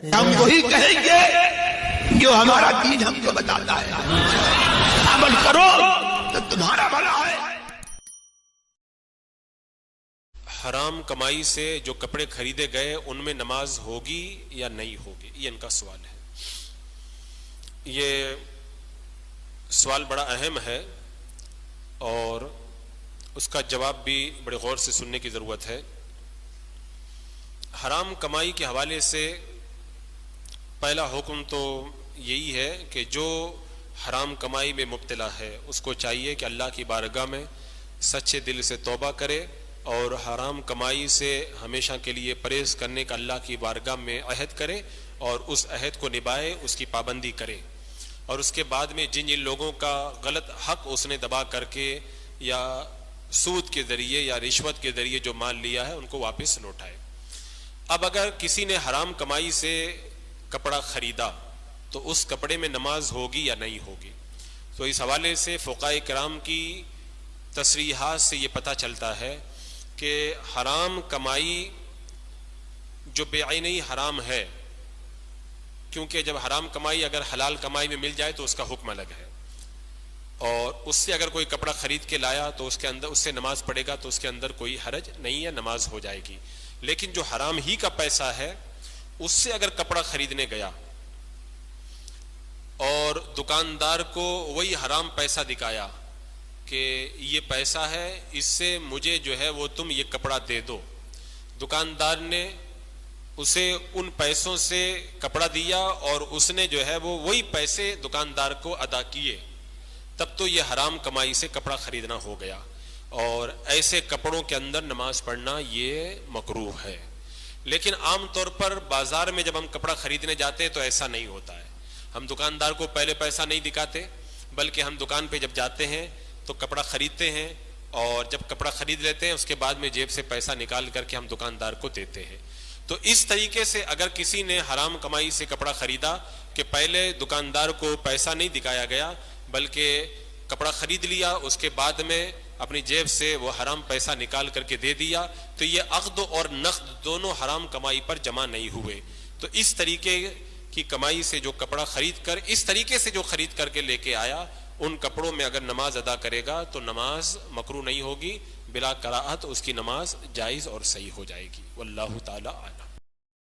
ہم وہی کہیں گے جو ہمارا دین ہم کو بتاتا ہے، عمل کرو تو تمہارا بھلا ہے۔ حرام کمائی سے جو کپڑے خریدے گئے ان میں نماز ہوگی یا نہیں ہوگی، یہ ان کا سوال ہے۔ یہ سوال بڑا اہم ہے اور اس کا جواب بھی بڑے غور سے سننے کی ضرورت ہے۔ حرام کمائی کے حوالے سے پہلا حکم تو یہی ہے کہ جو حرام کمائی میں مبتلا ہے اس کو چاہیے کہ اللہ کی بارگاہ میں سچے دل سے توبہ کرے اور حرام کمائی سے ہمیشہ کے لیے پرہیز کرنے کا اللہ کی بارگاہ میں عہد کرے اور اس عہد کو نبھائے، اس کی پابندی کرے، اور اس کے بعد میں جن لوگوں کا غلط حق اس نے دبا کر کے یا سود کے ذریعے یا رشوت کے ذریعے جو مال لیا ہے ان کو واپس لوٹائے۔ اب اگر کسی نے حرام کمائی سے کپڑا خریدا تو اس کپڑے میں نماز ہوگی یا نہیں ہوگی؟ تو اس حوالے سے فقہاء کرام کی تصریحات سے یہ پتہ چلتا ہے کہ حرام کمائی جو بعینی حرام ہے، کیونکہ جب حرام کمائی اگر حلال کمائی میں مل جائے تو اس کا حکم الگ ہے، اور اس سے اگر کوئی کپڑا خرید کے لایا تو اس کے اندر اس سے نماز پڑھے گا تو اس کے اندر کوئی حرج نہیں ہے، نماز ہو جائے گی۔ لیکن جو حرام ہی کا پیسہ ہے اس سے اگر کپڑا خریدنے گیا اور دکاندار کو وہی حرام پیسہ دکھایا کہ یہ پیسہ ہے، اس سے مجھے جو ہے وہ تم یہ کپڑا دے دو، دکاندار نے اسے ان پیسوں سے کپڑا دیا اور اس نے جو ہے وہ وہی پیسے دکاندار کو ادا کیے، تب تو یہ حرام کمائی سے کپڑا خریدنا ہو گیا، اور ایسے کپڑوں کے اندر نماز پڑھنا یہ مکروہ ہے۔ لیکن عام طور پر بازار میں جب ہم کپڑا خریدنے جاتے ہیں تو ایسا نہیں ہوتا ہے، ہم دکاندار کو پہلے پیسہ نہیں دکھاتے، بلکہ ہم دکان پہ جب جاتے ہیں تو کپڑا خریدتے ہیں، اور جب کپڑا خرید لیتے ہیں اس کے بعد میں جیب سے پیسہ نکال کر کے ہم دکاندار کو دیتے ہیں۔ تو اس طریقے سے اگر کسی نے حرام کمائی سے کپڑا خریدا کہ پہلے دکاندار کو پیسہ نہیں دکھایا گیا بلکہ کپڑا خرید لیا، اس کے بعد میں اپنی جیب سے وہ حرام پیسہ نکال کر کے دے دیا، تو یہ عقد اور نقد دونوں حرام کمائی پر جمع نہیں ہوئے۔ تو اس طریقے کی کمائی سے جو کپڑا خرید کر اس طریقے سے جو خرید کر کے لے کے آیا، ان کپڑوں میں اگر نماز ادا کرے گا تو نماز مکروہ نہیں ہوگی، بلا کراہت اس کی نماز جائز اور صحیح ہو جائے گی۔ واللہ تعالی اعلم۔